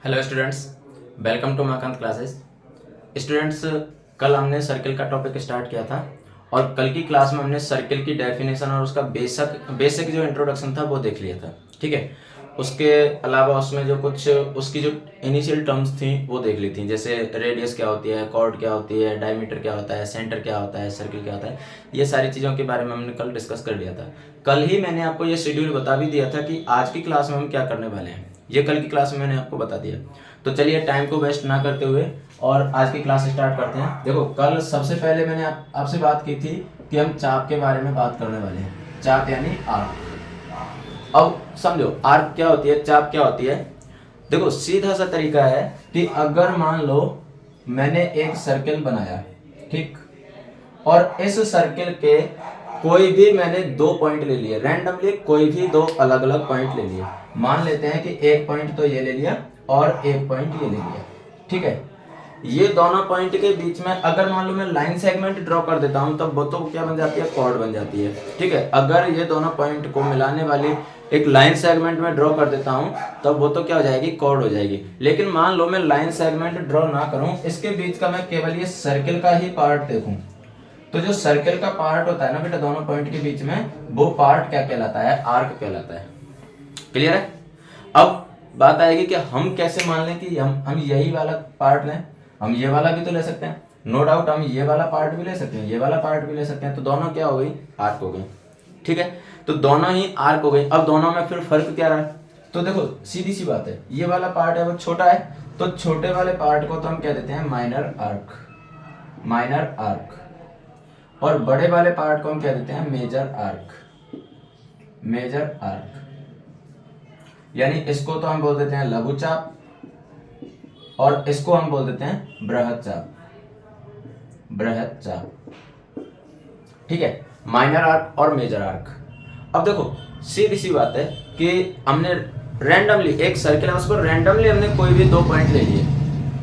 Hello students, welcome to Makant classes. Students, कल हमने circle का टॉपिक स्टार्ट किया था और कल की क्लास में हमने सर्किल की डेफिनेशन और उसका बेसिक जो इंट्रोडक्शन था वो देख लिया था। ठीक है, उसके अलावा उसमें जो कुछ उसकी जो इनिशियल टर्म्स थी वो देख ली थी, जैसे रेडियस क्या होती है, कॉर्ड क्या होती है, डायमीटर क्या होता है, सेंटर क्या होता है, सर्किल क्या होता है। ये सारी चीज़ों के बारे में हमने कल डिस्कस कर लिया था। कल ही मैंने आपको ये शेड्यूल बता भी दिया था कि आज की क्लास में हम क्या करने वाले हैं। ये कल की क्लास में मैंने आपको बता दिया। तो चलिए टाइम को वेस्ट ना करते हुए और आज की क्लास स्टार्ट करते हैं। देखो, कल सबसे पहले मैंने आपसे बात की थी कि हम चाप के बारे में बात करने वाले हैं। चाप यानी आर्क। अब समझो आर्क क्या होती है, चाप क्या होती है। देखो, सीधा सा तरीका है कि अगर मान लो मैंने एक सर्किल बनाया, ठीक, और इस सर्किल के कोई भी मैंने दो पॉइंट ले लिए, रैंडमली कोई भी दो अलग अलग पॉइंट ले लिए। मान लेते हैं कि एक पॉइंट तो ये ले लिया और एक पॉइंट ये ले लिया। ठीक है, ये दोनों पॉइंट के बीच में अगर मान लो मैं लाइन सेगमेंट ड्रॉ कर देता हूं तब वो तो क्या बन जाती है, कॉर्ड बन जाती है। ठीक है, अगर ये दोनों पॉइंट को मिलाने वाली एक लाइन सेगमेंट में ड्रॉ कर देता हूं तब वो तो क्या हो जाएगी, कॉर्ड हो जाएगी। लेकिन मान लो मैं लाइन सेगमेंट ड्रॉ ना करूं, इसके बीच का मैं केवल ये सर्किल का ही पार्ट देखूं, तो जो सर्किल का पार्ट होता है ना बेटा दोनों पॉइंट के बीच में, वो पार्ट क्या कहलाता है, आर्क कहलाता है। क्लियर है। अब बात आएगी कि हम कैसे मान लें कि हम यही वाला पार्ट लें। हम ये वाला भी तो ले सकते हैं, नो डाउट। हम ये वाला पार्ट भी ले सकते हैं, ये वाला पार्ट भी ले सकते हैं। तो दोनों क्या हो गई, आर्क हो गई। ठीक है, तो दोनों ही आर्क हो गई। अब दोनों में फिर फर्क क्या रहा, तो देखो सीधी सी बात है, ये वाला पार्ट है वो छोटा है, तो छोटे वाले पार्ट को तो हम कह देते हैं माइनर आर्क, माइनर आर्क। और बड़े वाले पार्ट को हम कह देते हैं मेजर आर्क, मेजर आर्क। यानी इसको तो हम बोल देते हैं लघु चाप और इसको हम बोल देते हैं बृहद चाप, बृहद चाप। ठीक है, माइनर आर्क और मेजर आर्क। अब देखो सीधी सी बात है कि हमने रैंडमली एक सर्किल है, उस पर रैंडमली हमने कोई भी दो पॉइंट ले लिए।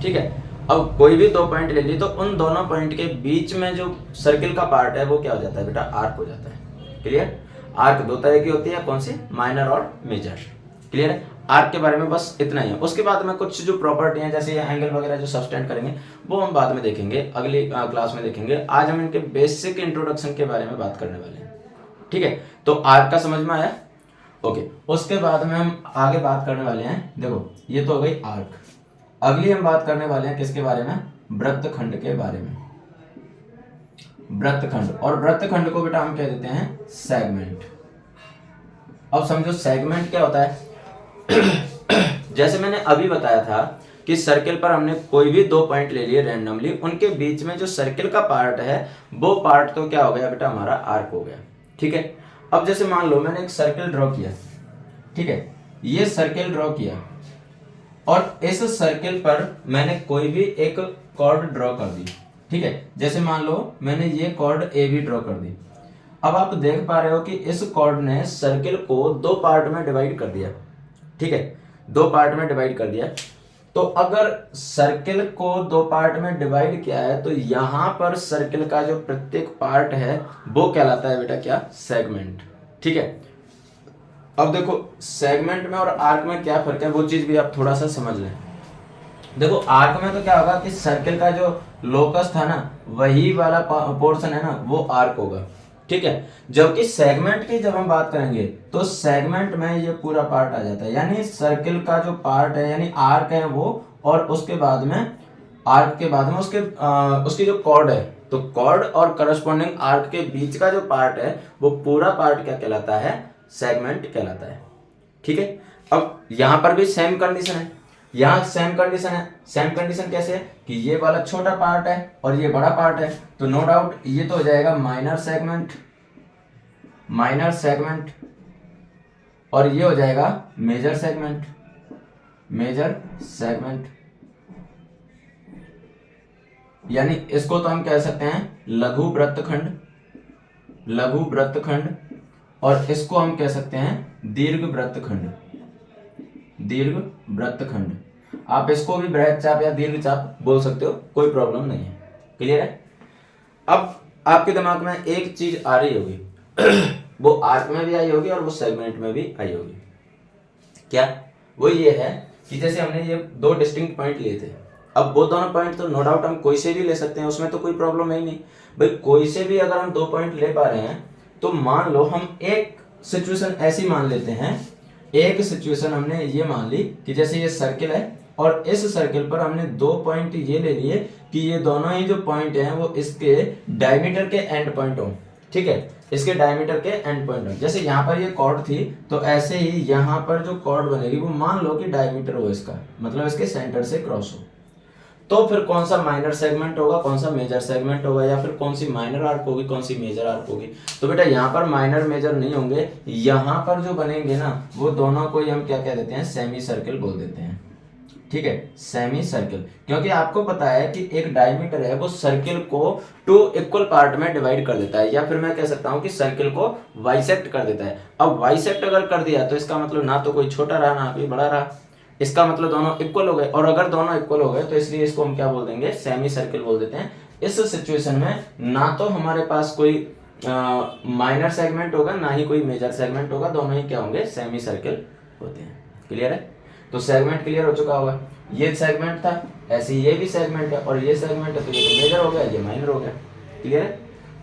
ठीक है, अब कोई भी दो पॉइंट ले लिए तो उन दोनों पॉइंट के बीच में जो सर्किल का पार्ट है वो क्या हो जाता है बेटा, आर्क हो जाता है। क्लियर। आर्क दो तरह की होती है, कौन सी, माइनर और मेजर। क्लियर है। आर्क के बारे में बस इतना ही है। उसके बाद में कुछ जो प्रॉपर्टी है जैसे एंगल वगैरह जो सब्सटेंड करेंगे वो हम बाद में देखेंगे, अगली क्लास में देखेंगे। आज हम इनके बेसिक इंट्रोडक्शन के बारे में बात करने वाले हैं। ठीक है, तो आर्क का समझ में आया। ओके, उसके बाद में हम आगे बात करने वाले हैं। देखो ये तो हो गई आर्क। अगली हम बात करने वाले हैं किसके बारे में, वृत्तखंड के बारे में। वृत्तखंड, और वृत्तखंड को बेटा हम कह देते हैं सेगमेंट। अब समझो सेगमेंट क्या होता है। जैसे मैंने अभी बताया था कि सर्किल पर हमने कोई भी दो पॉइंट ले लिए रैंडमली, उनके बीच में जो सर्किल का पार्ट है वो पार्ट तो क्या हो गया बेटा, हमारा आर्क हो गया। ठीक है, अब जैसे मान लो मैंने एक सर्किल ड्रॉ किया, ठीक है, ये सर्किल ड्रॉ किया और इस सर्किल पर मैंने कोई भी एक कॉर्ड ड्रॉ कर दी। ठीक है, जैसे मान लो मैंने ये कॉर्ड ए बी ड्रॉ कर दी। अब आप देख पा रहे हो कि इस कॉर्ड ने सर्किल को दो पार्ट में डिवाइड कर दिया। ठीक है, दो पार्ट में डिवाइड कर दिया। तो अगर सर्किल को दो पार्ट में डिवाइड किया है तो यहां पर सर्किल का जो प्रत्येक पार्ट है वो कहलाता है बेटा क्या, सेगमेंट। ठीक है, अब देखो सेगमेंट में और आर्क में क्या फर्क है वो चीज भी आप थोड़ा सा समझ लें। देखो आर्क में तो क्या होगा कि सर्किल का जो लोकस था ना वही वाला पोर्शन है ना वो आर्क होगा। ठीक है, जबकि सेगमेंट की जब हम बात करेंगे तो सेगमेंट में ये पूरा पार्ट आ जाता है, यानी सर्किल का जो पार्ट है यानी आर्क है वो, और उसके बाद में आर्क के बाद में उसकी जो कॉर्ड है, तो कॉर्ड और करस्पॉन्डिंग आर्क के बीच का जो पार्ट है वो पूरा पार्ट क्या कहलाता है, सेगमेंट कहलाता है। ठीक है, अब यहां पर भी सेम कंडीशन है, यहां सेम कंडीशन है। सेम कंडीशन कैसे है कि ये वाला छोटा पार्ट है और ये बड़ा पार्ट है, तो नो डाउट ये तो हो जाएगा माइनर सेगमेंट, माइनर सेगमेंट, और ये हो जाएगा मेजर सेगमेंट, मेजर सेगमेंट। यानी इसको तो हम कह सकते हैं लघु वृत्तखंड, लघु वृत्तखंड, और इसको हम कह सकते हैं दीर्घ वृत्तखंड, दीर्घ वृत्तखंड। आप इसको भी बृहद चाप या दीर्घ चाप बोल सकते हो, कोई प्रॉब्लम नहीं है। क्लियर है। अब आपके दिमाग में एक चीज आ रही होगी वो आर्क में भी आई होगी और वो सेगमेंट में भी आई होगी। क्या, वो ये है कि जैसे हमने ये दो डिस्टिंक्ट पॉइंट लिए थे, अब वो दोनों पॉइंट तो नो डाउट हम कोई से भी ले सकते हैं, उसमें तो कोई प्रॉब्लम है ही नहीं भाई। कोई से भी अगर हम दो पॉइंट ले पा रहे हैं तो मान लो हम एक सिचुएशन ऐसी मान लेते हैं, एक सिचुएशन हमने ये मान ली कि जैसे ये सर्किल है और इस सर्किल पर हमने दो पॉइंट ये ले लिए कि ये दोनों ही जो पॉइंट हैं वो इसके डायमीटर के एंड पॉइंट हो, ठीक है, इसके डायमीटर के एंड पॉइंट हो। जैसे यहाँ पर ये कॉर्ड थी तो ऐसे ही यहाँ पर जो कॉर्ड बनेगी वो मान लो कि डायमीटर हो इसका, मतलब इसके सेंटर से क्रॉस हो, तो फिर कौन सा माइनर सेगमेंट होगा, कौन सा मेजर सेगमेंट होगा, या फिर कौन सी माइनर आर्क होगी, कौन सी मेजर आर्क होगी। तो बेटा यहाँ पर माइनर मेजर नहीं होंगे, यहाँ पर जो बनेंगे ना वो दोनों को ही हम क्या कह देते हैं, सेमी सर्किल बोल देते हैं, ठीक है, सेमी सर्किल। क्योंकि आपको पता है कि एक डायमीटर है वो सर्किल को टू इक्वल पार्ट में डिवाइड कर देता है, या फिर मैं कह सकता हूँ कि सर्किल को वाइसेक्ट कर देता है। अब वाइसेक्ट अगर कर दिया तो इसका मतलब ना तो कोई छोटा रहा ना कोई बड़ा रहा, इसका मतलब दोनों इक्वल हो गए, और अगर दोनों इक्वल हो गए तो इसलिए इसको हम क्या बोल देंगे, सेमी सर्किल बोल देते हैं। इस सिचुएशन में ना तो हमारे पास कोई माइनर सेगमेंट होगा ना ही कोई मेजर सेगमेंट होगा, दोनों ही क्या होंगे, सेमी सर्किल होते हैं। क्लियर है? तो सेगमेंट क्लियर हो चुका होगा, ये सेगमेंट था, ऐसे ये भी सेगमेंट है और ये सेगमेंट है, तो ये तो मेजर हो गया, ये माइनर हो गया। क्लियर है?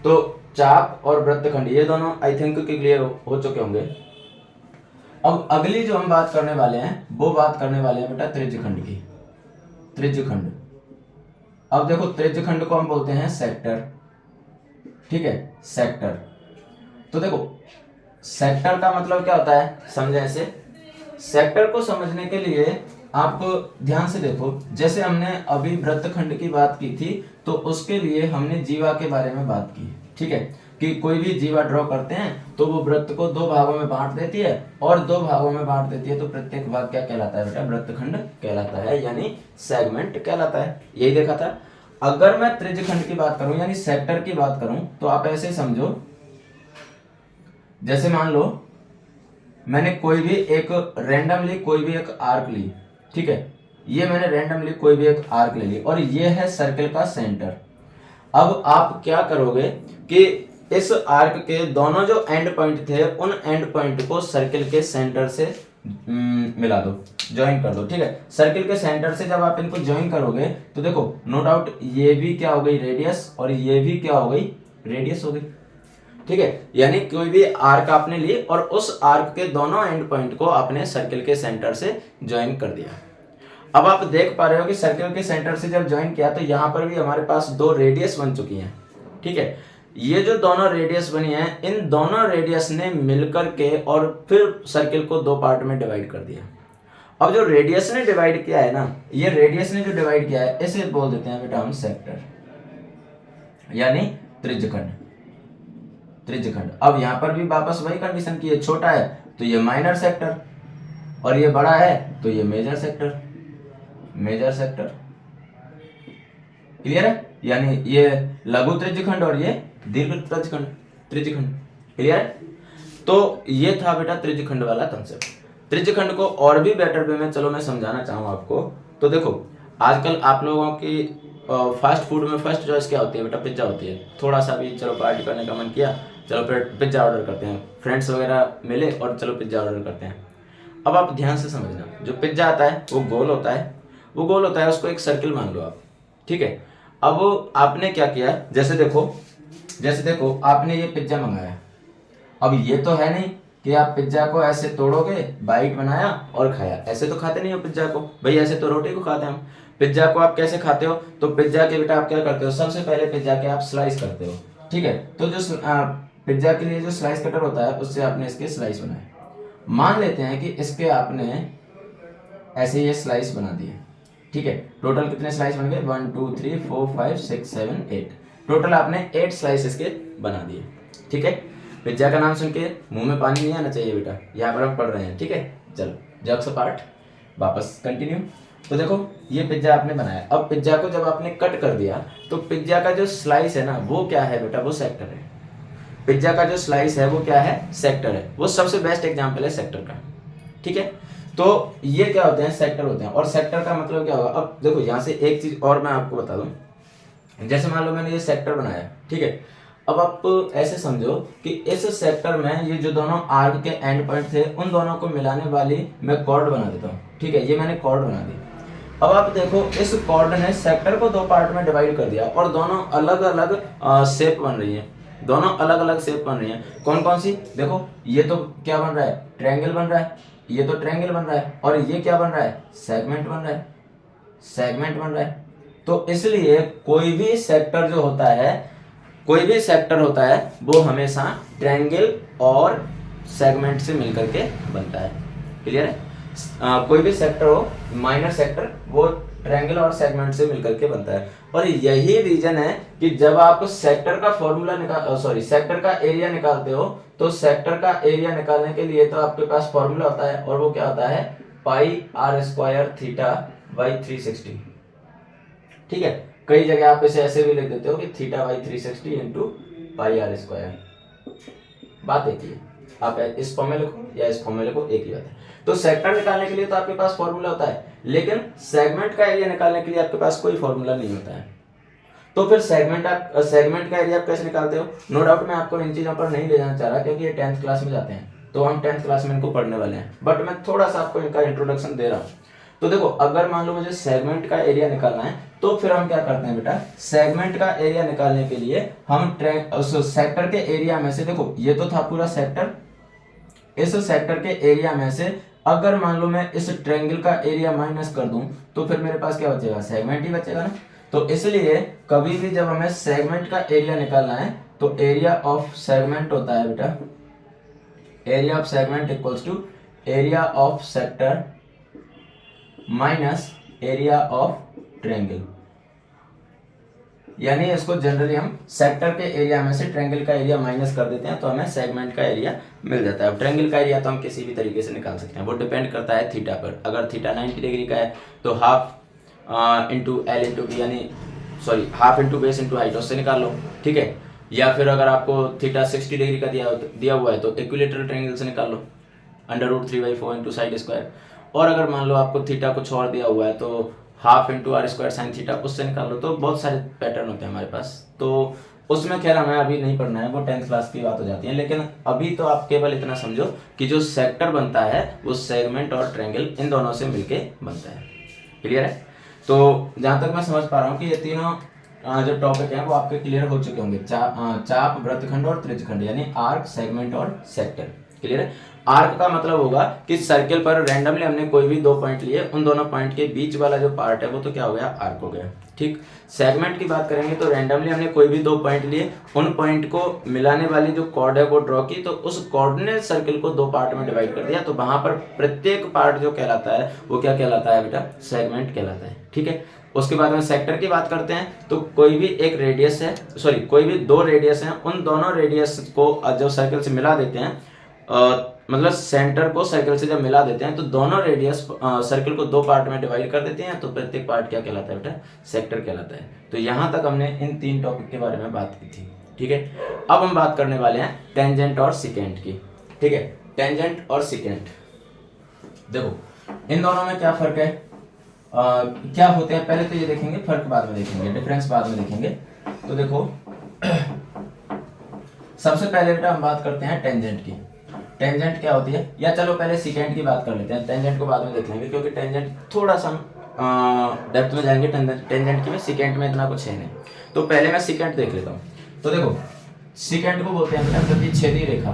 तो चाप और वृत्तखंड ये दोनों आई थिंक क्लियर हो चुके होंगे। अब अगली जो हम बात करने वाले हैं वो बात करने वाले हैं बेटा त्रिज्यखंड की। त्रिज्यखंड, अब देखो त्रिज्यखंड को हम बोलते हैं सेक्टर, ठीक है, सेक्टर। तो देखो सेक्टर का मतलब क्या होता है, समझे ऐसे। सेक्टर को समझने के लिए आप ध्यान से देखो, जैसे हमने अभी वृत्तखंड की बात की थी तो उसके लिए हमने जीवा के बारे में बात की, ठीक है, कि कोई भी जीवा ड्रॉ करते हैं तो वो वृत्त को दो भागों में बांट देती है, और दो भागों में बांट देती है तो प्रत्येक भाग क्या कहलाता है बेटा, वृत्तखंड कहलाता है, यानी सेगमेंट कहलाता है। यही देखा था। अगर मैं त्रिज्यखंड की बात करूं यानी सेक्टर की बात करूं तो आप ऐसे समझो, जैसे मान लो मैंने कोई भी एक रैंडमली कोई भी एक आर्क ली, ठीक है, ये मैंने रैंडमली कोई भी एक आर्क ले ली और ये है सर्किल का सेंटर। अब आप क्या करोगे कि इस आर्क के दोनों जो एंड पॉइंट थे उन एंड पॉइंट को सर्किल के सेंटर से मिला दो, ज्वाइन कर दो, ठीक है। सर्किल के सेंटर से जब आप इनको ज्वाइन करोगे तो देखो नो डाउट ये भी क्या हो गई, रेडियस, और ये भी क्या हो गई, रेडियस हो गई, ठीक है। यानी कोई भी आर्क आपने ली और उस आर्क के दोनों एंड पॉइंट को आपने सर्किल के सेंटर से ज्वाइन कर दिया। अब आप देख पा रहे हो कि सर्किल के सेंटर से जब ज्वाइन किया तो यहाँ पर भी हमारे पास दो रेडियस बन चुकी हैं, ठीक है। ये जो दोनों रेडियस बनी है, इन दोनों रेडियस ने मिलकर के और फिर सर्किल को दो पार्ट में डिवाइड कर दिया। अब जो रेडियस ने डिवाइड किया है ना, ये रेडियस ने जो डिवाइड किया है इसे बोल देते हैं बेटा हम सेक्टर, यानी त्रिज्यखंड। त्रिज्यखंड। अब यहाँ पर भी वापस वही कंडीशन की, ये छोटा है तो ये माइनर सेक्टर और ये बड़ा है तो ये major sector. Major sector clear है, यानी ये लघु त्रिज्यखंड और ये दीर्घ त्रिज्यखंड। त्रिज्यखंड क्लियर है। तो ये था बेटा त्रिज्यखंड वाला कंसेप्ट। त्रिज्यखंड को और भी बेटर वे में चलो मैं समझाना चाहूँ आपको। तो देखो आजकल आप लोगों की फास्ट फूड में फर्स्ट चॉइस क्या होती है बेटा, पिज्जा होती है। थोड़ा सा भी चलो पार्टी करने का मन किया, चलो फिर पिज्जा ऑर्डर करते हैं, फ्रेंड्स वगैरह मिले और चलो पिज्जा ऑर्डर करते हैं। अब आप ध्यान से समझना, जो पिज्जा आता है वो गोल होता है, वो गोल होता है, उसको एक सर्किल मान लो आप, ठीक है। अब आपने क्या किया, जैसे देखो आपने ये पिज्जा मंगाया। अब ये तो है नहीं कि आप पिज्जा को ऐसे तोड़ोगे, बाइट बनाया और खाया, ऐसे तो खाते नहीं हो पिज्जा को भाई, ऐसे तो रोटी को खाते हैं हम। पिज्जा को आप कैसे खाते हो, तो पिज्जा के बेटा आप क्या करते हो, सबसे पहले पिज्जा के आप स्लाइस करते हो, ठीक है। तो जो पिज्जा के लिए जो स्लाइस कटर होता है उससे आपने इसके स्लाइस बनाए। मान लेते हैं कि इसके आपने ऐसे ये स्लाइस बना दिए, ठीक है। टोटल कितने स्लाइस बन गए, 1 2 3 4 5 6 7 8, टोटल आपने 8 स्लाइस इसके बना दिए, ठीक है। पिज्जा का नाम सुन के मुंह में पानी नहीं आना चाहिए बेटा, यहाँ पर हम पढ़ रहे हैं, ठीक है। चलो जॉक्स अपार्ट, वापस कंटिन्यू। तो देखो ये पिज्जा आपने बनाया। अब पिज्जा को जब आपने कट कर दिया तो पिज्जा का जो स्लाइस है ना वो क्या है बेटा, वो सेक्टर है। पिज्जा का जो स्लाइस है वो क्या है, सेक्टर है। वो सबसे बेस्ट एग्जाम्पल है सेक्टर का, ठीक है। तो ये क्या होते हैं, सेक्टर होते हैं। और सेक्टर का मतलब क्या होगा, अब देखो यहाँ से एक चीज और मैं आपको बता दूं, जैसे मान लो मैंने ये सेक्टर बनाया, ठीक है। अब आप ऐसे समझो कि इस सेक्टर में ये जो दोनों आर्क के एंड पॉइंट थे उन दोनों को मिलाने वाली मैं कॉर्ड बना देता हूँ। ठीक है, ये मैंने कॉर्ड बना दी। अब आप देखो इस कॉर्ड ने सेक्टर को दो पार्ट में डिवाइड कर दिया और दोनों अलग अलग शेप बन रही है, दोनों अलग अलग शेप बन रही है। कौन कौन सी? देखो ये तो क्या बन रहा है, ट्रायंगल बन रहा है, ये तो ट्रायंगल बन रहा है, और ये क्या बन रहा है, सेगमेंट बन रहा है, सेगमेंट बन रहा है। तो इसलिए कोई भी सेक्टर जो होता है, कोई भी सेक्टर होता है वो हमेशा ट्रायंगल और सेगमेंट से मिलकर के बनता है। क्लियर है? कोई भी सेक्टर हो, माइनर सेक्टर, वो ट्रायंगल और सेगमेंट से मिलकर के बनता है। और यही रीजन है कि जब आप सेक्टर का फॉर्मूला सेक्टर का एरिया निकालते हो तो सेक्टर का एरिया निकालने के लिए तो आपके पास फॉर्मूला होता है, और वो क्या होता है, पाई आर स्क्वायर थीटा बाई 360। ठीक है, कई जगह आप इसे ऐसे भी लिख देते हो कि theta by 360 into pi r square. बात एक ही है, आप इस फॉर्म में लिखो या इस फॉर्म में लिखो, एक ही बात है। तो सेक्टर निकालने के लिए तो आपके पास फॉर्मूला होता है, लेकिन सेगमेंट का एरिया निकालने के लिए आपके पास कोई फॉर्मूला नहीं होता है। तो फिर सेगमेंट का एरिया आप कैसे निकालते हो? नो डाउट मैं आपको इन चीजों पर नहीं ले जाना चाह रहा, क्योंकि ये 10th क्लास में जाते हैं, तो हम 10th क्लास में इनको पढ़ने वाले हैं, बट मैं थोड़ा सा आपको इनका इंट्रोडक्शन दे रहा हूँ। तो देखो, अगर मान लो मुझे सेगमेंट का एरिया निकालना है तो फिर हम क्या करते हैं बेटा, सेगमेंट का एरिया निकालने के लिए हम सेक्टर के एरिया में से, देखो ये तो था पूरा सेक्टर, इस सेक्टर के एरिया में से अगर मान लो मैं इस ट्रायंगल का एरिया माइनस कर दूं तो फिर मेरे पास क्या बचेगा, सेगमेंट ही बचेगा ना। तो इसलिए कभी भी जब हमें सेगमेंट का एरिया निकालना है तो एरिया ऑफ सेगमेंट होता है बेटा, area of segment equals to area of sector minus area of triangle. यानी इसको जनरली हम सेक्टर के एरिया में से ट्रायंगल का एरिया माइनस कर देते हैं तो हमें सेगमेंट का एरिया मिल जाता है। अब ट्रायंगल का एरिया तो हम किसी भी तरीके से निकाल सकते हैं, वो डिपेंड करता है थीटा पर। अगर थीटा 90 डिग्री का है तो half into L into B, यानी half into base into height, उससे निकाल लो। ठीक है, या फिर अगर आपको थीटा 60 डिग्री का दिया हुआ है तो इक्विलेटरल ट्रायंगल से निकाल लो, √3/4 इंटू साइड स्क्वायर। और अगर मान लो आपको थीटा कुछ और दिया हुआ है तो half into r square sine theta, उससे निकाल लो। तो बहुत सारे पैटर्न होते हैं हमारे पास, तो उसमें खैर हमें अभी नहीं पढ़ना है, वो 10th क्लास की बात हो जाती है। लेकिन अभी तो आप केवल इतना समझो कि जो सेक्टर बनता है वो सेगमेंट और ट्रायंगल इन दोनों से मिलके बनता है। क्लियर है? तो जहां तक मैं समझ पा रहा हूँ कि ये तीनों जो टॉपिक हैं वो आपके क्लियर हो चुके होंगे, चाप, वृत्तखंड और त्रिज्यखंड, यानी आर्क, सेगमेंट और सेक्टर। क्लियर है? आर्क का मतलब होगा कि सर्किल पर रैंडमली हमने कोई भी दो पॉइंट लिए, उन दोनों पॉइंट के बीच वाला जो पार्ट है वो तो क्या हो गया, आर्क हो गया। ठीक, सेगमेंट की बात करेंगे तो रैंडमली हमने कोई भी दो पॉइंट लिए, उन पॉइंट को मिलाने वाली जो कॉर्ड है वो ड्रॉ की, तो उस कॉर्ड ने सर्किल को दो पार्ट में डिवाइड कर दिया, तो वहां पर प्रत्येक पार्ट जो कहलाता है वो क्या कहलाता है बेटा, सेगमेंट कहलाता है। ठीक है, उसके बाद में सेक्टर की बात करते हैं तो कोई भी एक रेडियस है, कोई भी दो रेडियस हैं, उन दोनों रेडियस को जब सर्किल से मिला देते हैं, मतलब सेंटर को सर्किल से जब मिला देते हैं तो दोनों रेडियस सर्किल को दो पार्ट में डिवाइड कर देते हैं, तो प्रत्येक पार्ट क्या कहलाता है बेटा, सेक्टर कहलाता है। तो यहां तक हमने इन तीन टॉपिक के बारे में बात की थी। ठीक है, अब हम बात करने वाले हैं टेंजेंट और सिकेंट की। ठीक है, टेंजेंट और सिकेंट, देखो इन दोनों में क्या फर्क है, क्या होते हैं, पहले तो ये देखेंगे, फर्क बाद में देखेंगे, डिफरेंस बाद में देखेंगे। तो देखो सबसे पहले बेटा हम बात करते हैं टेंजेंट की। टेंजेंट क्या होती है, या चलो पहले सिकेंट की बात कर लेते हैं, टेंजेंट को बाद में देख लेंगे, क्योंकि टेंजेंट थोड़ा सा डेप्थ में जाएंगे टेंजेंट की में, सिकेंट में इतना कुछ है नहीं। तो पहले मैं सिकेंट देख लेता हूँ। तो देखो सिकेंट को बोलते हैं बेटा प्रतिच्छेदी रेखा,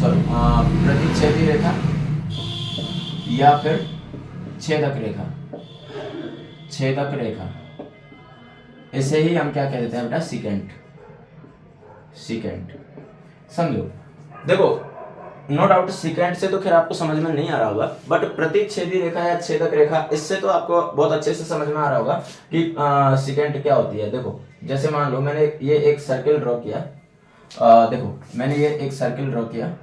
प्रतिच्छेदी रेखा या फिर छेदक रेखा, छेदक रेखा, इसे ही हम क्या कह देते हैं बेटा, सिकेंट। सिकेंट समझो, देखो नो डाउट सिकेंट से तो खैर आपको समझ में नहीं आ रहा होगा, बट प्रतिच्छेदी रेखा या छेदक रेखा, इससे तो आपको बहुत अच्छे से समझ में आ रहा होगा कि सिकेंट क्या होती है। देखो जैसे मान लो मैंने ये एक सर्किल ड्रॉ किया, देखो मैंने ये एक सर्किल ड्रॉ किया,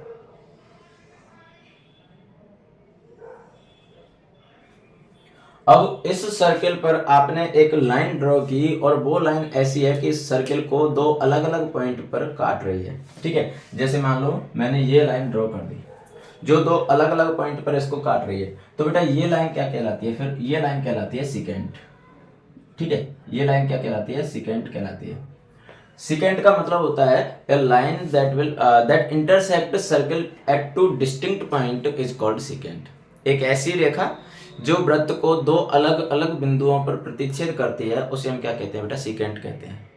अब इस सर्किल पर आपने एक लाइन ड्रॉ की और वो लाइन ऐसी है कि इस सर्किल को दो अलग अलग पॉइंट पर काट रही है। ठीक है, जैसे मान लो मैंने ये लाइन ड्रॉ कर दी जो दो अलग अलग पॉइंट पर इसको काट रही है, तो बेटा ये लाइन क्या कहलाती है, फिर ये लाइन कहलाती है सिकेंट। ठीक है, ये लाइन क्या कहलाती है, सिकेंट कहलाती है। सिकेंट का मतलब होता है a line that intersect circle at two distinct point is called secant. एक ऐसी रेखा जो वृत्त को दो अलग अलग बिंदुओं पर प्रतिच्छेद करती है उसे हम क्या कहते हैं बेटा? सिकेंट कहते हैं,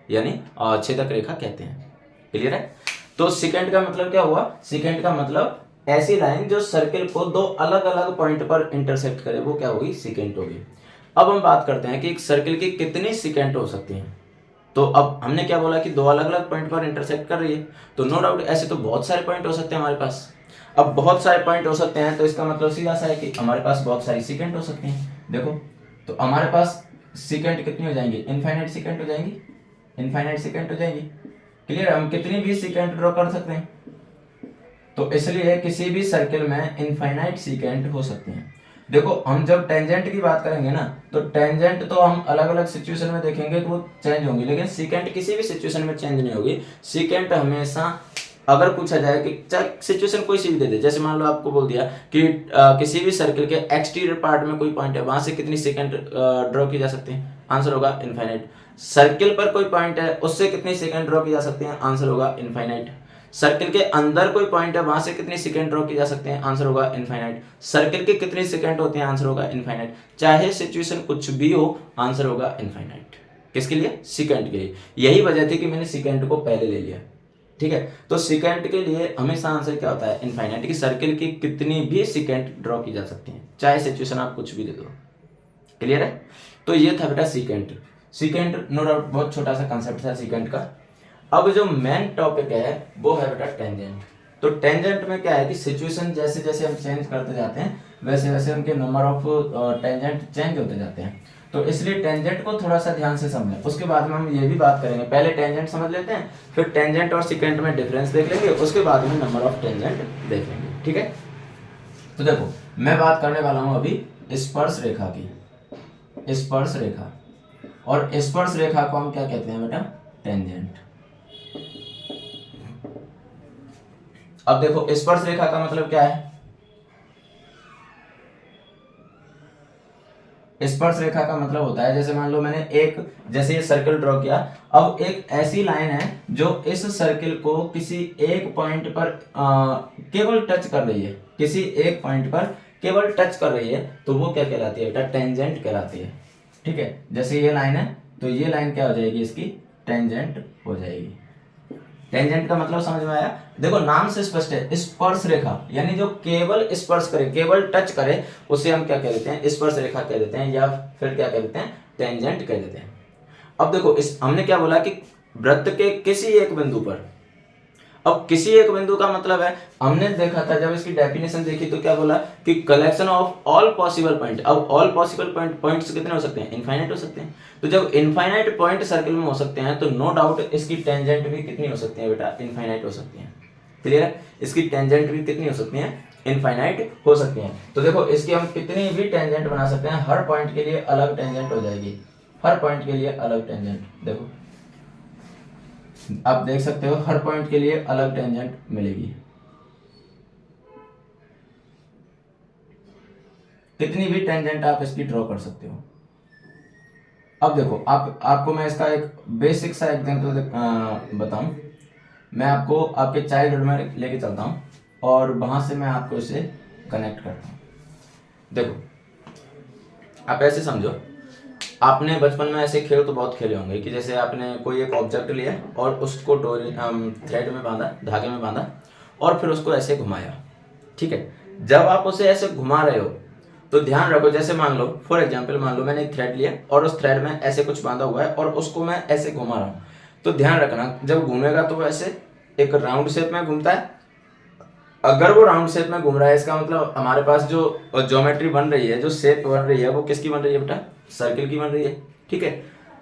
यानी छेदक रेखा कहते हैं। क्लियर है? तो सिकेंट का मतलब क्या हुआ? सिकेंट का मतलब ऐसी लाइन जो सर्किल को दो अलग अलग पॉइंट पर इंटरसेक्ट करे, वो क्या होगी? सिकेंट होगी। अब हम बात करते हैं कि एक सर्किल की कितनी सिकेंट हो सकती हैं। तो अब हमने क्या बोला कि दो अलग अलग पॉइंट पर इंटरसेक्ट कर रही है, तो नो डाउट ऐसे तो बहुत सारे पॉइंट हो सकते हैं हमारे पास। अब बहुत सारे पॉइंट हो सकते हैं तो इसका मतलब सीधा सा है कि हमारे पास बहुत सारी सिकेंट हो सकती हैं। देखो, तो हमारे पास सिकेंट कितनी हो जाएंगी? इनफाइनाइट सिकेंट हो जाएंगी, इनफाइनाइट सिकेंट हो जाएंगी। क्लियर? हम कितनी भी सिकेंट ड्रॉ कर सकते हैं, तो इसलिए किसी भी सर्किल में इनफाइनाइट सिकेंट हो सकती हैं। देखो, हम जब टेंजेंट की बात करेंगे ना, तो टेंजेंट तो हम अलग अलग सिचुएशन में देखेंगे तो वो चेंज होंगी, लेकिन सिकेंट किसी भी सिचुएशन में चेंज नहीं होगी। सिकेंट हमेशा, अगर पूछा जाए कि चाहे सिचुएशन कोई सी भी दे दे, जैसे मान लो आपको बोल दिया कि किसी भी सर्किल के एक्सटीरियर पार्ट में कोई पॉइंट है, वहां से कितनी सेकंड ड्रॉ की जा सकती है? आंसर होगा इनफाइनाइट। सर्किल पर कोई पॉइंट है, उससे कितनी सेकंड ड्रॉ की जा सकती है? आंसर होगा इनफाइनाइट। सर्किल के अंदर कोई पॉइंट है, वहां से कितनी सेकंड ड्रॉ की जा सकते हैं? आंसर होगा इनफाइनाइट। सर्किल के कितनी सेकंड होते हैं? आंसर होगा इनफाइनाइट। चाहे सिचुएशन कुछ भी हो, आंसर होगा इनफाइनाइट। किसके लिए? सिकेंट के लिए। यही वजह थी कि मैंने सिकेंट को पहले ले लिया। ठीक है, तो सिकेंट के लिए हमेशा आंसर क्या होता है? इनफाइनाइट। की सर्किल की कितनी भी सिकेंट ड्रॉ की जा सकती है, चाहे सिचुएशन आप कुछ भी दे दो। क्लियर है? तो ये था बेटा सिकेंट। सिकेंट नो डाउट बहुत छोटा सा कंसेप्ट था सिकेंट का। अब जो मेन टॉपिक है वो है बेटा टेंजेंट। तो टेंजेंट में क्या है कि सिचुएशन जैसे जैसे हम चेंज करते जाते हैं, वैसे वैसे उनके नंबर ऑफ टेंजेंट चेंज होते जाते हैं। तो इसलिए टेंजेंट को थोड़ा सा ध्यान से समझें, उसके बाद में हम ये भी बात करेंगे। पहले टेंजेंट समझ लेते हैं, फिर टेंजेंट और सिकेंट में डिफरेंस देख लेंगे, उसके बाद में नंबर ऑफ टेंजेंट देख लेंगे। ठीक है? तो देखो, मैं बात करने वाला हूं अभी स्पर्श रेखा की। स्पर्श रेखा, और स्पर्श रेखा को हम क्या कहते हैं बेटा? टेंजेंट। अब देखो, स्पर्श रेखा का मतलब क्या है? स्पर्श रेखा का मतलब होता है, जैसे मान लो मैंने एक, जैसे ये सर्कल ड्रॉ किया, अब एक ऐसी लाइन है जो इस सर्कल को किसी एक पॉइंट पर केवल टच कर रही है, किसी एक पॉइंट पर केवल टच कर रही है, तो वो क्या कहलाती है बेटा? टेंजेंट कहलाती है। ठीक है, जैसे ये लाइन है, तो ये लाइन क्या हो जाएगी? इसकी टेंजेंट हो जाएगी। टेंजेंट का मतलब समझ में आया? देखो, नाम से स्पष्ट है, स्पर्श रेखा, यानी जो केवल स्पर्श करे, केवल टच करे, उसे हम क्या कह देते हैं? स्पर्श रेखा कह देते हैं, या फिर क्या कह देते हैं? टेंजेंट कह देते हैं। अब देखो, इस हमने क्या बोला कि वृत्त के किसी एक बिंदु पर। अब किसी एक बिंदु का मतलब है, हमने देखा था जब इसकी डेफिनेशन देखी तो क्या बोला कि collection of all possible point. अब ऑल पॉसिबल पॉइंट्स कितने हो सकते हैं? इनफाइनाइट हो सकते हैं। तो जब इनफाइनाइट पॉइंट सर्किल में हो सकते हैं, तो नो डाउट इसकी टेंजेंट भी कितनी हो सकती है बेटा? इनफाइनाइट हो सकती है। क्लियर है? इसकी टेंजेंट भी कितनी हो सकती है? इनफाइनाइट हो सकती हैं। तो देखो, इसकी हम कितनी भी टेंजेंट बना सकते हैं, हर पॉइंट के लिए अलग टेंजेंट हो जाएगी, हर पॉइंट के लिए अलग टेंजेंट। देखो, आप देख सकते हो, हर पॉइंट के लिए अलग टेंजेंट मिलेगी। कितनी भी टेंजेंट आप इसकी ड्रॉ कर सकते हो। अब देखो, आपको मैं इसका एक बेसिक सा एग्जांपल बताऊं। मैं आपको आपके चाइल्डहुड में लेके चलता हूं और वहां से मैं आपको इसे कनेक्ट करता हूं। देखो, आप ऐसे समझो, आपने बचपन में ऐसे खेल तो बहुत खेले होंगे कि जैसे आपने कोई एक ऑब्जेक्ट लिया और उसको डोरी थ्रेड में बांधा, धागे में बांधा, और फिर उसको ऐसे घुमाया। ठीक है? जब आप उसे ऐसे घुमा रहे हो तो ध्यान रखो, जैसे मान लो फॉर एग्जांपल, मान लो मैंने एक थ्रेड लिया और उस थ्रेड में ऐसे कुछ बांधा हुआ है और उसको मैं ऐसे घुमा रहा हूँ, तो ध्यान रखना जब घूमेगा तो वो ऐसे एक राउंड शेप में घूमता है। अगर वो राउंड शेप में घूम रहा है, इसका मतलब हमारे पास जो ज्योमेट्री बन रही है, जो शेप बन रही है, वो किसकी बन रही है बेटा? सर्किल की बन रही है। ठीक है?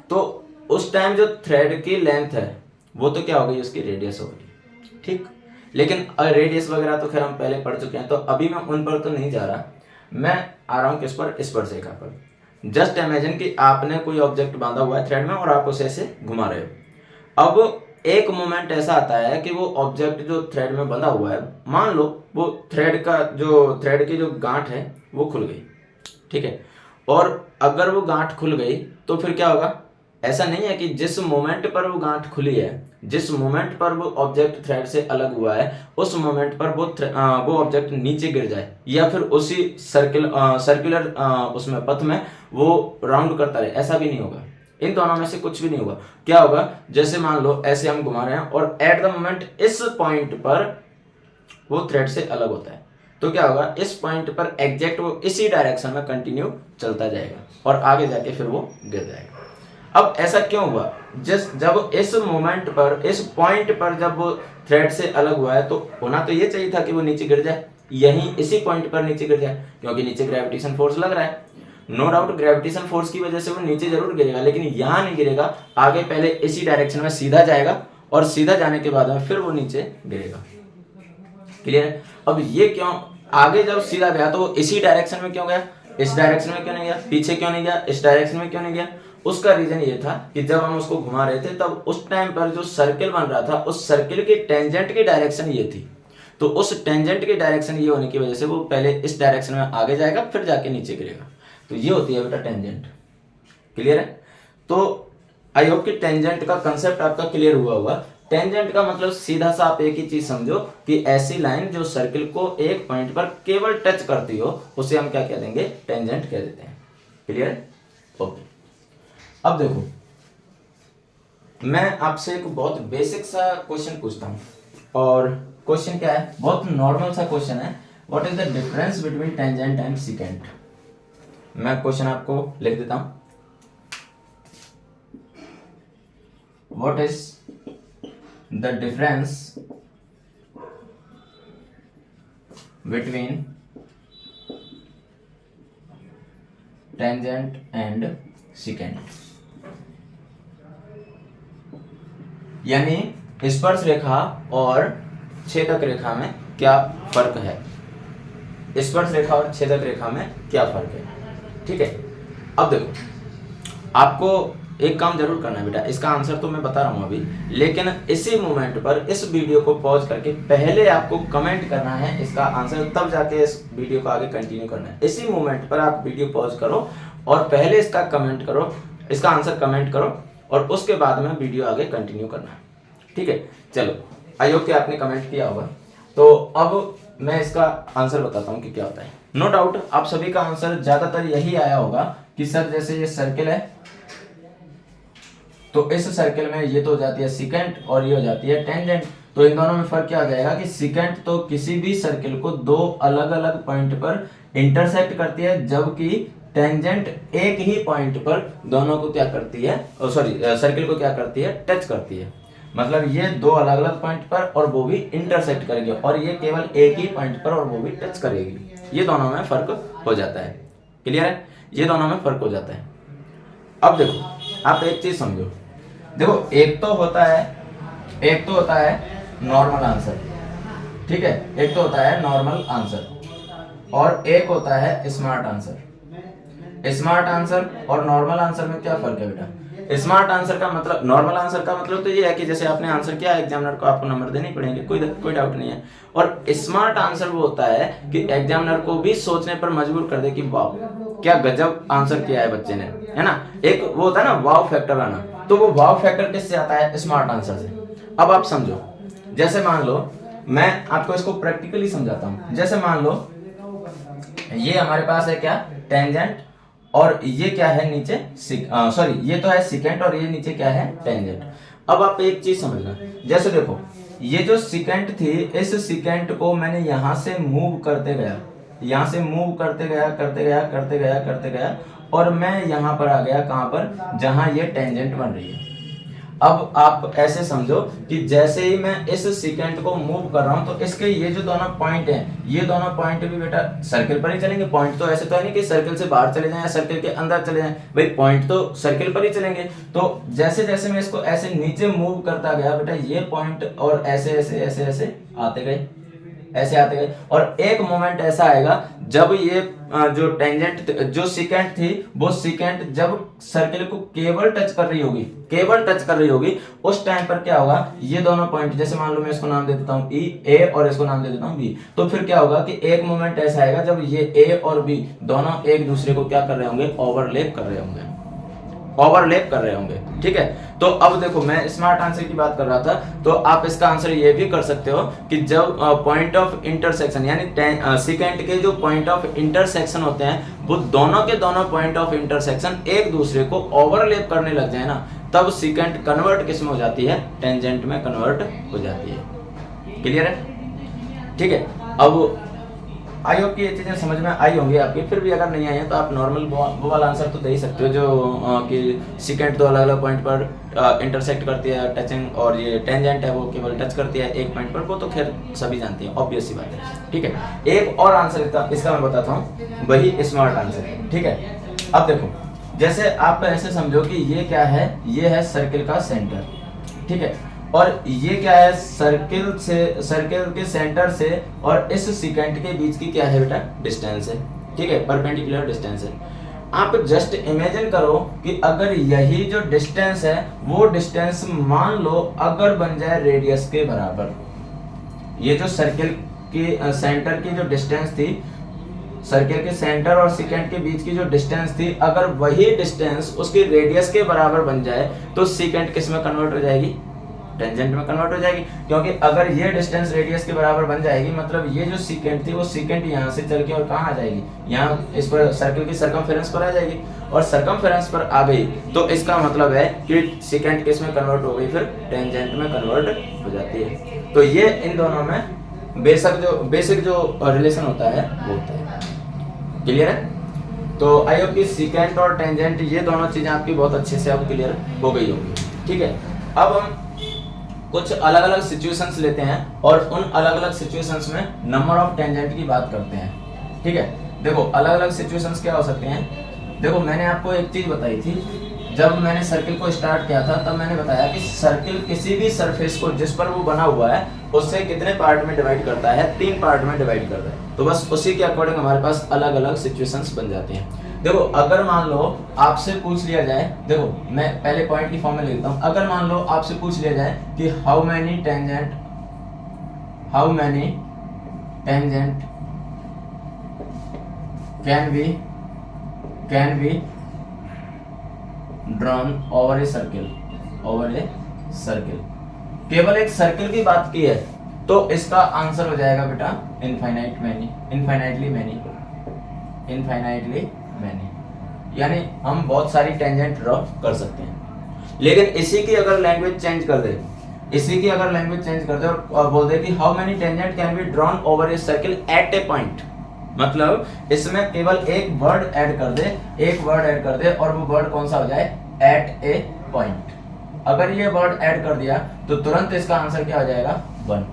तो उस टाइम जो थ्रेड की लेंथ है वो तो क्या हो गई? उसकी रेडियस हो गई। ठीक? लेकिन रेडियस वगैरह तो खैर हम पहले पढ़ चुके हैं, तो अभी मैं उन पर तो नहीं जा रहा। मैं आ रहा हूँ किस पर? स्पर्श रेखा पर। जस्ट इमेजिन कि आपने कोई ऑब्जेक्ट बांधा हुआ है थ्रेड में और आप उसे ऐसे घुमा रहे हो। अब एक मोमेंट ऐसा आता है कि वो ऑब्जेक्ट जो थ्रेड में बंधा हुआ है, मान लो वो थ्रेड की जो गांठ है वो खुल गई। ठीक है? और अगर वो गांठ खुल गई तो फिर क्या होगा? ऐसा नहीं है कि जिस मोमेंट पर वो गांठ खुली है, जिस मोमेंट पर वो ऑब्जेक्ट थ्रेड से अलग हुआ है, उस मोमेंट पर वो ऑब्जेक्ट नीचे गिर जाए या फिर उसी सर्कुलर उसमें पथ में वो राउंड करता रहे, ऐसा भी नहीं होगा। इन दोनों में से कुछ भी नहीं होगा। क्या होगा, जैसे मान लो ऐसे हम घुमा रहे हैं और एट द मोमेंट इस पॉइंट पर वो थ्रेड से अलग होता है, तो क्या होगा, इस पॉइंट पर एग्जैक्ट वो इसी डायरेक्शन में कंटिन्यू चलता जाएगा और आगे जाके फिर वो गिर जाएगा। अब ऐसा क्यों हुआ, जब इस मोमेंट पर, इस पॉइंट पर जब वो थ्रेड से अलग हुआ है, तो होना तो ये चाहिए था कि वो नीचे गिर जाए, यहीं इसी पॉइंट पर नीचे गिर जाए, क्योंकि नीचे ग्रेविटेशन फोर्स लग रहा है। नो डाउट ग्रेविटेशन फोर्स की वजह से वो नीचे जरूर गिरेगा, लेकिन यहां नहीं गिरेगा, आगे पहले इसी डायरेक्शन में सीधा जाएगा और सीधा जाने के बाद में फिर वो नीचे गिरेगा। क्लियर है। अब ये क्यों, आगे जब सीधा गया तो वो इसी डायरेक्शन में क्यों गया, इस डायरेक्शन में क्यों नहीं गया, पीछे क्यों नहीं गया, इस डायरेक्शन में क्यों नहीं गया? उसका रीजन ये था कि जब हम उसको घुमा रहे थे तब उस टाइम पर जो सर्किल बन रहा था, उस सर्किल की टेंजेंट की डायरेक्शन ये थी, तो उस टेंजेंट की डायरेक्शन ये होने की वजह से वो पहले इस डायरेक्शन में आगे जाएगा फिर जाके नीचे गिरेगा। तो ये होती है बेटा टेंजेंट। क्लियर है। तो आई होप कि टेंजेंट का कंसेप्ट आपका क्लियर हुआ होगा। टेंजेंट का मतलब सीधा सा आप एक ही चीज समझो कि ऐसी लाइन जो सर्किल को एक पॉइंट पर केवल टच करती हो, उसे हम क्या कह देंगे, टेंजेंट कह देते हैं। क्लियर। ओके, अब देखो मैं आपसे एक बहुत बेसिक सा क्वेश्चन पूछता हूं, और क्वेश्चन क्या है, बहुत नॉर्मल सा क्वेश्चन है। What is the difference between tangent and secant? मैं क्वेश्चन आपको लिख देता हूं। What is the difference between tangent and secant? यानी स्पर्श रेखा और छेदक रेखा में क्या फर्क है, स्पर्श रेखा और छेदक रेखा में क्या फर्क है। ठीक है। अब देखो आपको एक काम जरूर करना है बेटा, इसका आंसर तो मैं बता रहा हूं अभी, लेकिन इसी मोमेंट पर इस वीडियो को पॉज करके पहले आपको कमेंट करना है इसका आंसर, तब जाके इस वीडियो को आगे कंटिन्यू करना है। इसी मोमेंट पर आप वीडियो पॉज करो और पहले इसका कमेंट करो, इसका आंसर कमेंट करो, और उसके बाद में वीडियो आगे कंटिन्यू करना है। ठीक है। चलो, आई होप कि आपने कमेंट किया होगा। तो अब मैं इसका आंसर बताता हूँ कि क्या होता है। नो डाउट आप सभी का आंसर ज्यादातर यही आया होगा कि सर जैसे ये सर्किल है, तो इस सर्किल में ये तो हो जाती है सिकेंट और ये हो जाती है टेंजेंट, तो इन दोनों में फर्क क्या आ जाएगा कि सिकेंट तो किसी भी सर्किल को दो अलग अलग पॉइंट पर इंटरसेक्ट करती है, जबकि टेंजेंट एक ही पॉइंट पर दोनों को क्या करती है, सर्किल को क्या करती है, टच करती है। मतलब ये दो अलग अलग पॉइंट पर और वो भी इंटरसेक्ट करेगी, और ये केवल एक ही पॉइंट पर और वो भी टच करेगी। ये दोनों में फर्क हो जाता है। क्लियर है। ये दोनों में फर्क हो जाता है। अब देखो आप एक चीज समझो, देखो एक तो होता है नॉर्मल आंसर, ठीक है, एक तो होता है नॉर्मल आंसर और एक होता है स्मार्ट आंसर। स्मार्ट आंसर और नॉर्मल आंसर में क्या फर्क है बेटा? स्मार्ट आंसर का मतलब, नॉर्मल आंसर का मतलब तो ये है कि जैसे आपने आंसर किया, एग्जामिनर को आपको नंबर देने पड़ेंगे, कोई डाउट नहीं है। और स्मार्ट आंसर वो होता है कि एग्जामिनर को भी सोचने पर मजबूर कर दे कि वाह क्या गजब आंसर किया है बच्चे ने, है ना। एक वो होता है ना वाव फैक्टर आना, तो वो वाव फैक्टर किससे आता है? स्मार्ट आंसर से। अब आप समझो, जैसे मान लो मैं आपको इसको प्रैक्टिकली समझाता हूं। जैसे मान लो ये हमारे पास है क्या, टेंजेंट, और ये क्या है नीचे, ये तो है सिकेंट और ये नीचे क्या है, टेंजेंट। अब आप एक चीज समझना, जैसे देखो ये जो सिकेंट थी, इस सिकेंट को मैंने यहां से मूव करते गया, यहां से मूव करते गया और मैं यहां पर आ गया, कहां पर, जहां ये टेंजेंट बन रही है। अब आप ऐसे समझो कि जैसे ही मैं इस सिकेंट को मूव कर रहा हूं, तो इसके ये जो दोनों पॉइंट हैं, ये दोनों पॉइंट भी बेटा सर्किल पर ही चलेंगे। पॉइंट तो ऐसे तो है नहीं कि सर्किल से बाहर चले जाएं या सर्किल के अंदर चले जाएं, भाई पॉइंट तो सर्किल पर ही चलेंगे। तो जैसे जैसे मैं इसको ऐसे नीचे मूव करता गया बेटा, ये पॉइंट और ऐसे ऐसे ऐसे ऐसे आते गए, ऐसे आते गए, और एक मोमेंट ऐसा आएगा जब ये जो टेंजेंट, जो सिकेंट थी, वो सिकेंट जब सर्किल को केवल टच कर रही होगी, उस टाइम पर क्या होगा, ये दोनों पॉइंट, जैसे मान लो मैं इसको नाम दे देता हूँ ई, ए, और इसको नाम दे देता हूँ बी, तो फिर क्या होगा कि एक मोमेंट ऐसा आएगा जब ये ए और बी दोनों एक दूसरे को क्या कर रहे होंगे, ओवरलैप कर रहे होंगे। ओवरलैप कर रहे होंगे, ठीक है। तो अब देखो मैं स्मार्ट आंसर की बात कर रहा था, तो आप इसका आंसर ये भी कर सकते हो कि जब पॉइंट ऑफ इंटरसेक्शन यानी सेकेंड के जो पॉइंट ऑफ इंटरसेक्शन होते हैं वो दोनों के दोनों पॉइंट ऑफ इंटरसेक्शन एक दूसरे को ओवरलैप करने लग जाए ना, तब सेकेंड कन्वर्ट किस में हो जाती है, टेंजेंट में कन्वर्ट हो जाती है। क्लियर है, ठीक है। अब आई होप कि ये चीजें समझ में आई होंगी आपकी। फिर भी अगर नहीं आई है तो आप नॉर्मल वो वाला आंसर तो दे ही सकते हो जो कि सेकेंड दो अलग अलग पॉइंट पर इंटरसेक्ट करती है टचिंग, और ये टेंजेंट है वो केवल टच करती है एक पॉइंट पर, वो तो खैर सभी जानती हैं, ऑब्वियस सी बात है, ठीक है। एक और आंसर इसका मैं बताता हूँ, वही स्मार्ट आंसर है, ठीक है। अब देखो जैसे आप ऐसे समझो कि ये क्या है, ये है सर्किल का सेंटर, ठीक है, और ये क्या है, सर्किल के सेंटर से और इस सेकेंड के बीच की क्या है बेटा, डिस्टेंस है, ठीक है, परपेंडिकुलर डिस्टेंस है। आप जस्ट इमेजिन करो कि अगर यही जो डिस्टेंस है वो डिस्टेंस मान लो अगर बन जाए रेडियस के बराबर, ये जो सर्किल के सेंटर की जो डिस्टेंस थी, सर्किल के सेंटर और सेकेंड के बीच की जो डिस्टेंस थी, अगर वही डिस्टेंस उसकी रेडियस के बराबर बन जाए तो सेकेंड किस में कन्वर्ट हो जाएगी, टेंजेंट में कन्वर्ट हो जाएगी। क्योंकि अगर ये डिस्टेंस रेडियस के बराबर बन जाएगी मतलब ये जो सेकेंड थी वो सेकेंड यहाँ से चल के और कहाँ आ जाएगी, यहाँ इस पर सर्किल की सरकमफेरेंस पर आ जाएगी, और सरकमफेरेंस पर आ गई तो इसका मतलब है कि सेकेंड किस में कन्वर्ट हो गई, फिर टेंजेंट में कन्वर्ट हो जाती है। तो ये इन दोनों में बेसिक जो रिलेशन होता है वो होता है। क्लियर है, तो आई होप कि सेकेंड और टेंजेंट ये दोनों चीजें आपकी बहुत अच्छे से अब क्लियर हो गई होंगी, ठीक है। अब हम कुछ अलग अलग सिचुएशंस लेते हैं और उन अलग अलग सिचुएशंस में नंबर ऑफ टेंजेंट की बात करते हैं, ठीक है। देखो अलग अलग सिचुएशंस क्या हो सकते हैं, देखो मैंने आपको एक चीज बताई थी, जब मैंने सर्किल को स्टार्ट किया था तब मैंने बताया कि सर्किल किसी भी सरफेस को जिस पर वो बना हुआ है उससे कितने पार्ट में डिवाइड करता है, 3 पार्ट में डिवाइड करता है। तो बस उसी के अकॉर्डिंग हमारे पास अलग अलग सिचुएशंस बन जाते हैं। देखो अगर मान लो आपसे पूछ लिया जाए, देखो मैं पहले पॉइंट की फॉर्म में लिखता हूँ, अगर मान लो आपसे पूछ लिया जाए कि how many tangent can be drawn over a circle, केवल एक सर्किल की बात की है तो इसका आंसर हो जाएगा बेटा इनफाइनाइटली मैनी, यानी हम बहुत सारी टेंजेंट ड्रॉ कर सकते हैं। लेकिन इसी की अगर लैंग्वेज चेंज कर दे और बोल दे कि how many tangent can be drawn over a circle eight A point, मतलब इसमें केवल एक वर्ड ऐड कर दे और वो वर्ड कौन सा हो जाए, एट ए पॉइंट। अगर ये वर्ड ऐड कर दिया तो तुरंत इसका आंसर क्या हो जाएगा, 1।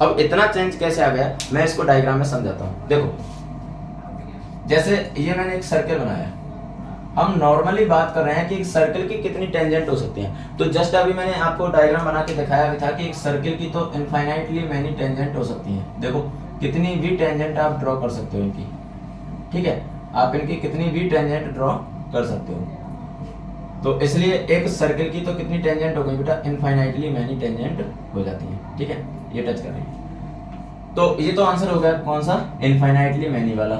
अब इतना चेंज कैसे आ गया मैं इसको डायग्राम में समझाता हूँ। देखो जैसे ये मैंने एक सर्किल बनाया, हम नॉर्मली बात कर रहे हैं कि एक सर्किल की कितनी टेंजेंट हो सकती हैं, तो जस्ट अभी मैंने आपको डायग्राम बना के दिखाया भी था कि एक सर्किल की तो इनफाइनाइटली मैनी टेंजेंट हो सकती हैं। देखो कितनी भी टेंजेंट आप ड्रॉ कर सकते हो इनकी, ठीक है, आप इनकी कितनी भी टेंजेंट ड्रॉ कर सकते हो। तो इसलिए एक सर्किल की तो कितनी टेंजेंट हो गई बेटा, इनफाइनाइटली मैनी टेंजेंट हो जाती है, ठीक है, ये टच कर रही है। तो ये तो आंसर हो गया कौन सा, इनफाइनाइटली मैनी वाला,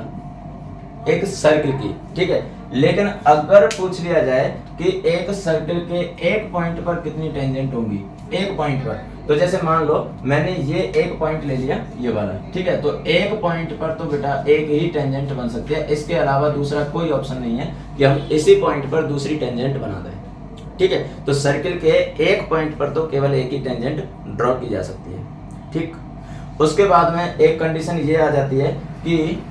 एक सर्किल की, ठीक है। लेकिन अगर पूछ लिया जाए कि एक सर्किल के एक पॉइंट पर कितनी टेंजेंट होंगी, एक पॉइंट पर, तो जैसे मान लो मैंने ये एक पॉइंट ले लिया ये वाला, ठीक है, तो एक पॉइंट पर तो बेटा एक ही टेंजेंट बन सकती है, इसके अलावा दूसरा कोई ऑप्शन नहीं है कि हम इसी पॉइंट पर दूसरी टेंजेंट बना दें, ठीक है। तो सर्किल के एक पॉइंट पर तो केवल एक ही टेंजेंट ड्रॉ की जा सकती है, ठीक। उसके बाद में एक कंडीशन ये आ जाती है कि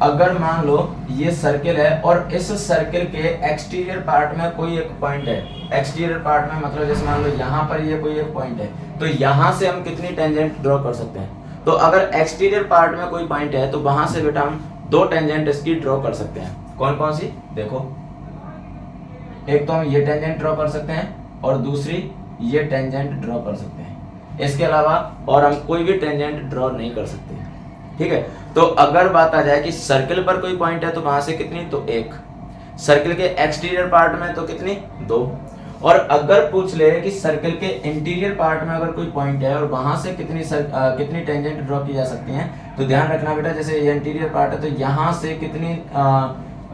अगर मान लो ये सर्किल है और इस सर्किल के एक्सटीरियर पार्ट में कोई एक पॉइंट है, एक्सटीरियर पार्ट में मतलब जैसे मान लो यहाँ पर ये कोई एक पॉइंट है, तो यहाँ से हम कितनी टेंजेंट ड्रॉ कर सकते हैं। तो अगर एक्सटीरियर पार्ट में कोई पॉइंट है तो वहां से बेटा हम 2 टेंजेंट इसकी ड्रॉ कर सकते हैं। कौन कौन सी, देखो एक तो हम ये टेंजेंट ड्रॉ कर सकते हैं और दूसरी ये टेंजेंट ड्रॉ कर सकते हैं, इसके अलावा और हम कोई भी टेंजेंट ड्रॉ नहीं कर सकते, ठीक है। तो अगर बात आ जाए कि सर्किल पर कोई पॉइंट है तो वहां से कितनी, तो 1, सर्किल के एक्सटीरियर पार्ट में तो कितनी, 2, और अगर पूछ ले कि सर्किल के इंटीरियर पार्ट में अगर कोई पॉइंट है और वहां से कितनी टेंजेंट ड्रॉ की जा सकती हैं, तो ध्यान रखना बेटा जैसे ये इंटीरियर पार्ट है तो यहाँ से कितनी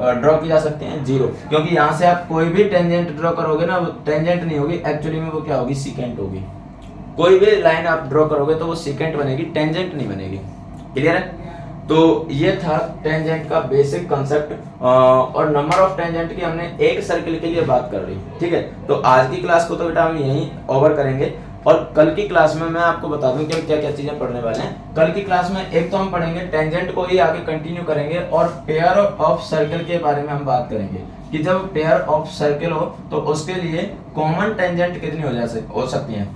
ड्रॉ की जा सकती हैं 0, क्योंकि यहाँ से आप कोई भी टेंजेंट ड्रॉ करोगे ना, टेंजेंट नहीं होगी एक्चुअली में, वो क्या होगी, सीकेंट होगी। कोई भी लाइन आप ड्रॉ करोगे तो वो सीकेंट बनेगी, टेंजेंट नहीं बनेगी। क्लियर है? तो ये था टेंजेंट का बेसिक कंसेप्ट और नंबर ऑफ टेंजेंट की हमने एक सर्किल के लिए बात कर रही। ठीक है, तो आज की क्लास को तो बेटा हम यहीं ओवर करेंगे और कल की क्लास में मैं आपको बता दूं कि हम क्या क्या चीजें पढ़ने वाले हैं। कल की क्लास में एक तो हम पढ़ेंगे टेंजेंट को ही आगे कंटिन्यू करेंगे और पेयर ऑफ सर्कल के बारे में हम बात करेंगे कि जब पेयर ऑफ सर्कल हो तो उसके लिए कॉमन टेंजेंट कितनी हो सकती है,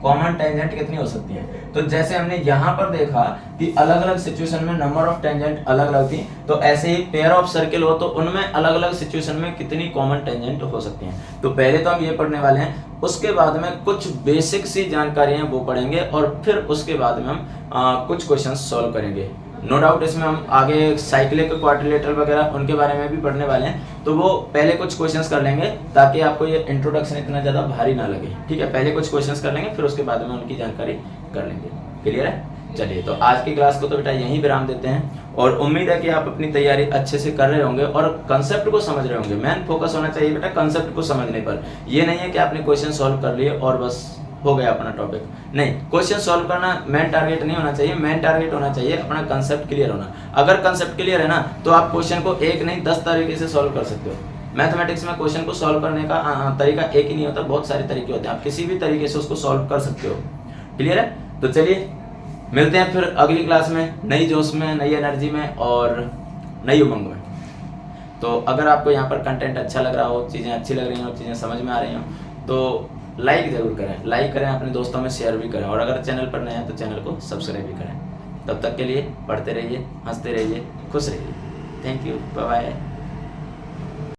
कॉमन टेंजेंट कितनी हो सकती है। तो जैसे हमने यहाँ पर देखा कि अलग अलग सिचुएशन में नंबर ऑफ टेंजेंट अलग अलग थी, तो ऐसे ही पेयर ऑफ सर्किल हो तो उनमें अलग अलग सिचुएशन में कितनी कॉमन टेंजेंट हो सकती हैं। तो पहले तो हम ये पढ़ने वाले हैं, उसके बाद में कुछ बेसिक सी जानकारी हैं वो पढ़ेंगे और फिर उसके बाद में हम कुछ क्वेश्चन सॉल्व करेंगे। नो डाउट इसमें हम आगे साइक्लिक क्वाड्रिलेटरल वगैरह उनके बारे में भी पढ़ने वाले हैं, तो वो पहले कुछ क्वेश्चंस कर लेंगे ताकि आपको ये इंट्रोडक्शन इतना ज़्यादा भारी ना लगे। ठीक है, पहले कुछ क्वेश्चंस कर लेंगे फिर उसके बाद में उनकी जानकारी कर लेंगे। क्लियर है? चलिए, तो आज की क्लास को तो बेटा यहीं विराम देते हैं और उम्मीद है कि आप अपनी तैयारी अच्छे से कर रहे होंगे और कंसेप्ट को समझ रहे होंगे। मेन फोकस होना चाहिए बेटा कंसेप्ट को समझने पर। ये नहीं है कि आपने क्वेश्चन सॉल्व कर लिए और बस हो गया अपना टॉपिक, नहीं, क्वेश्चन सॉल्व करना मेन टारगेट नहीं होना चाहिए। मेन टारगेट होना चाहिए अपना कंसेप्ट क्लियर होना। अगर कंसेप्ट क्लियर है ना तो आप क्वेश्चन को एक नहीं 10 तरीके से सॉल्व कर सकते हो। मैथमेटिक्स में क्वेश्चन को सॉल्व करने का तरीका एक ही नहीं होता, बहुत सारे तरीके होते हैं, आप किसी भी तरीके से उसको सॉल्व कर सकते हो। क्लियर है? तो चलिए मिलते हैं फिर अगली क्लास में, नई जोश में, नई एनर्जी में और नई उमंग में। तो अगर आपको यहाँ पर कंटेंट अच्छा लग रहा हो, चीज़ें अच्छी लग रही हो, चीज़ें समझ में आ रही हो तो लाइक ज़रूर करें, लाइक करें, अपने दोस्तों में शेयर भी करें और अगर चैनल पर नए हैं तो चैनल को सब्सक्राइब भी करें। तब तक के लिए पढ़ते रहिए, हंसते रहिए, खुश रहिए। Thank you, bye bye.